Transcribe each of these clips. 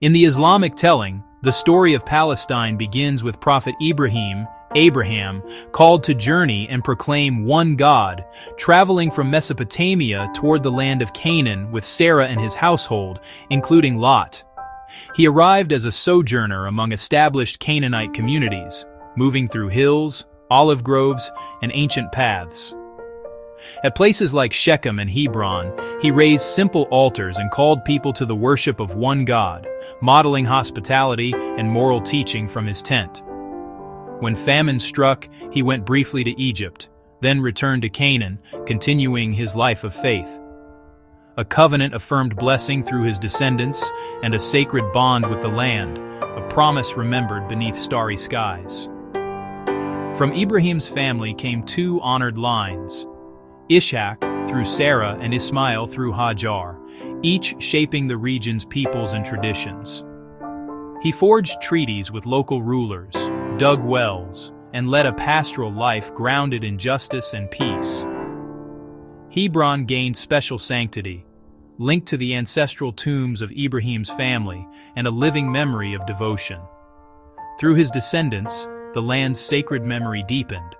In the Islamic telling, the story of Palestine begins with Prophet Abraham, called to journey and proclaim one God, traveling from Mesopotamia toward the land of Canaan with Sarah and his household, including Lot. He arrived as a sojourner among established Canaanite communities, moving through hills, olive groves, and ancient paths. At places like Shechem and Hebron, he raised simple altars and called people to the worship of one God, modeling hospitality and moral teaching from his tent. When famine struck, he went briefly to Egypt, then returned to Canaan, continuing his life of faith. A covenant affirmed blessing through his descendants and a sacred bond with the land, a promise remembered beneath starry skies. From Ibrahim's family came two honored lines, Ishaq through Sarah and Ismail through Hajar, each shaping the region's peoples and traditions. He forged treaties with local rulers, dug wells, and led a pastoral life grounded in justice and peace. Hebron gained special sanctity, linked to the ancestral tombs of Ibrahim's family and a living memory of devotion. Through his descendants, the land's sacred memory deepened.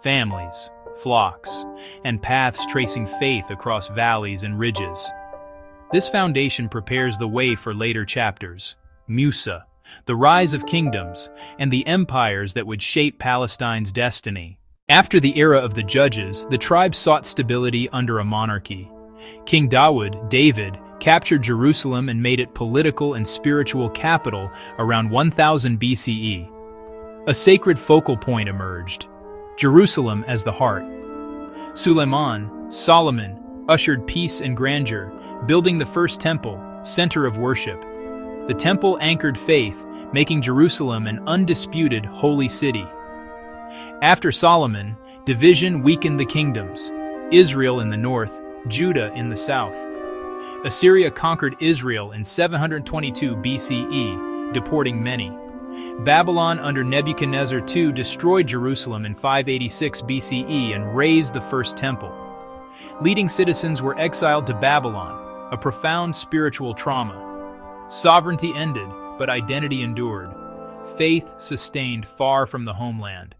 Families, flocks, and paths tracing faith across valleys and ridges. This foundation prepares the way for later chapters, Musa, the rise of kingdoms, and the empires that would shape Palestine's destiny. After the era of the judges, the tribe sought stability under a monarchy. King David, captured Jerusalem and made it political and spiritual capital around 1000 BCE. A sacred focal point emerged, Jerusalem as the heart. Solomon, ushered peace and grandeur, building the first temple, center of worship. The temple anchored faith, making Jerusalem an undisputed holy city. After Solomon, division weakened the kingdoms, Israel in the north, Judah in the south. Assyria conquered Israel in 722 BCE, deporting many. Babylon under Nebuchadnezzar II destroyed Jerusalem in 586 BCE and razed the first temple. Leading citizens were exiled to Babylon, a profound spiritual trauma. Sovereignty ended, but identity endured. Faith sustained far from the homeland.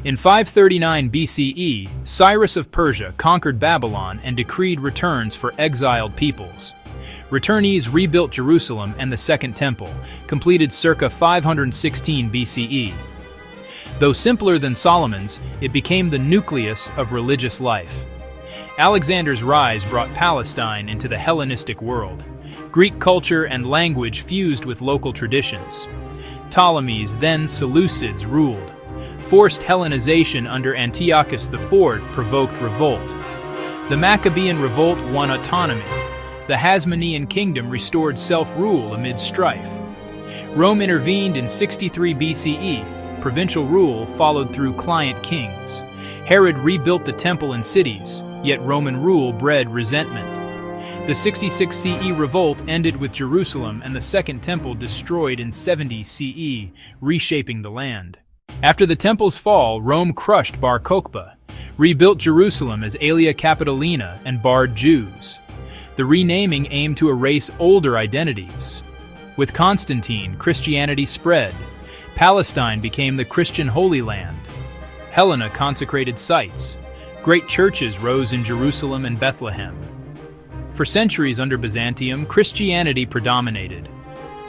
In 539 BCE, Cyrus of Persia conquered Babylon and decreed returns for exiled peoples. Returnees rebuilt Jerusalem and the Second Temple, completed circa 516 BCE. Though simpler than Solomon's, it became the nucleus of religious life. Alexander's rise brought Palestine into the Hellenistic world. Greek culture and language fused with local traditions. Ptolemies, then Seleucids, ruled. Forced Hellenization under Antiochus IV provoked revolt. The Maccabean revolt won autonomy. The Hasmonean kingdom restored self-rule amid strife. Rome intervened in 63 BCE. Provincial rule followed through client kings. Herod rebuilt the temple and cities, yet Roman rule bred resentment. The 66 CE revolt ended with Jerusalem and the Second Temple destroyed in 70 CE, reshaping the land. After the temple's fall, Rome crushed Bar Kokhba, rebuilt Jerusalem as Aelia Capitolina, and barred Jews. The renaming aimed to erase older identities. With Constantine, Christianity spread. Palestine became the Christian Holy Land. Helena consecrated sites. Great churches rose in Jerusalem and Bethlehem. For centuries under Byzantium, Christianity predominated.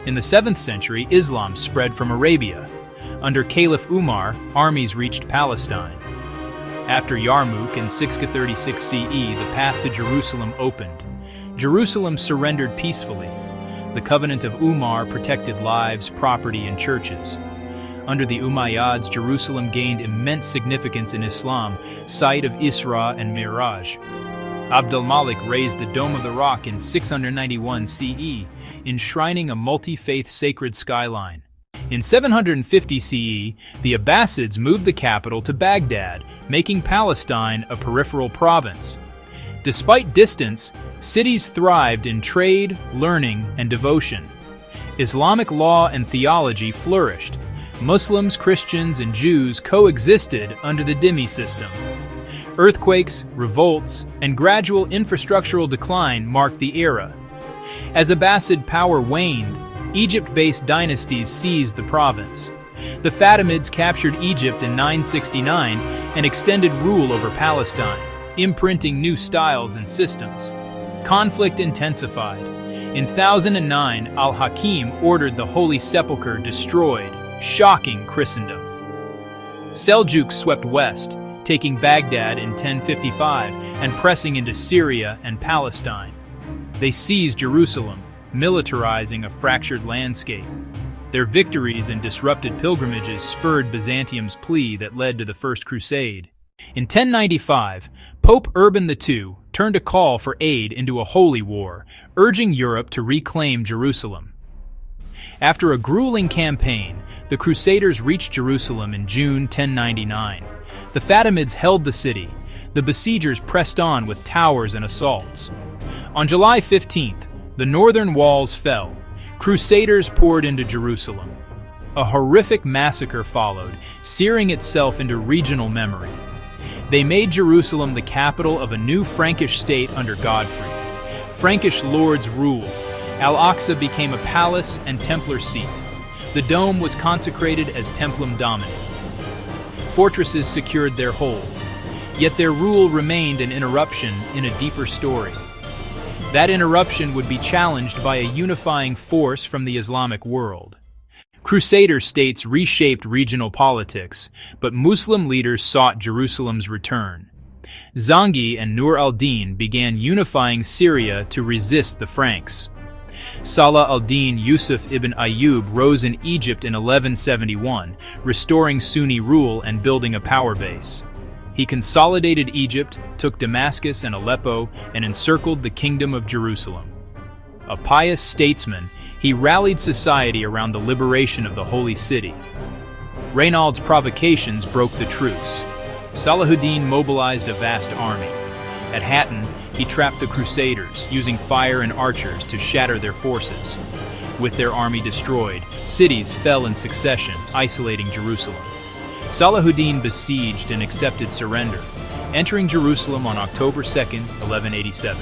In the 7th century, Islam spread from Arabia. Under Caliph Umar, armies reached Palestine. After Yarmouk in 636 CE, the path to Jerusalem opened. Jerusalem surrendered peacefully. The covenant of Umar protected lives, property, and churches. Under the Umayyads, Jerusalem gained immense significance in Islam, site of Isra and Miraj. Abd al-Malik raised the Dome of the Rock in 691 CE, enshrining a multi-faith sacred skyline. In 750 CE, the Abbasids moved the capital to Baghdad, making Palestine a peripheral province. Despite distance, cities thrived in trade, learning, and devotion. Islamic law and theology flourished. Muslims, Christians, and Jews coexisted under the dhimmi system. Earthquakes, revolts, and gradual infrastructural decline marked the era. As Abbasid power waned, Egypt-based dynasties seized the province. The Fatimids captured Egypt in 969 and extended rule over Palestine, imprinting new styles and systems. Conflict intensified. In 1009, Al-Hakim ordered the Holy Sepulchre destroyed, shocking Christendom. Seljuks swept west, taking Baghdad in 1055 and pressing into Syria and Palestine. They seized Jerusalem, militarizing a fractured landscape. Their victories and disrupted pilgrimages spurred Byzantium's plea that led to the First Crusade. In 1095, Pope Urban II turned a call for aid into a holy war, urging Europe to reclaim Jerusalem. After a grueling campaign, the Crusaders reached Jerusalem in June 1099. The Fatimids held the city. The besiegers pressed on with towers and assaults. On July 15th, the northern walls fell. Crusaders poured into Jerusalem. A horrific massacre followed, searing itself into regional memory. They made Jerusalem the capital of a new Frankish state under Godfrey. Frankish lords ruled. Al-Aqsa became a palace and Templar seat. The dome was consecrated as Templum Domini. Fortresses secured their hold. Yet their rule remained an interruption in a deeper story. That interruption would be challenged by a unifying force from the Islamic world. Crusader states reshaped regional politics, but Muslim leaders sought Jerusalem's return. Zangi and Nur al-Din began unifying Syria to resist the Franks. Salah al-Din Yusuf ibn Ayyub rose in Egypt in 1171, restoring Sunni rule and building a power base. He consolidated Egypt, took Damascus and Aleppo, and encircled the Kingdom of Jerusalem. A pious statesman, he rallied society around the liberation of the Holy City. Reynald's provocations broke the truce. Salahuddin mobilized a vast army. At Hattin, he trapped the Crusaders, using fire and archers to shatter their forces. With their army destroyed, cities fell in succession, isolating Jerusalem. Salahuddin besieged and accepted surrender, entering Jerusalem on October 2, 1187.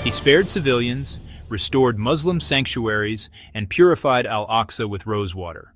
He spared civilians, restored Muslim sanctuaries, and purified Al-Aqsa with rosewater.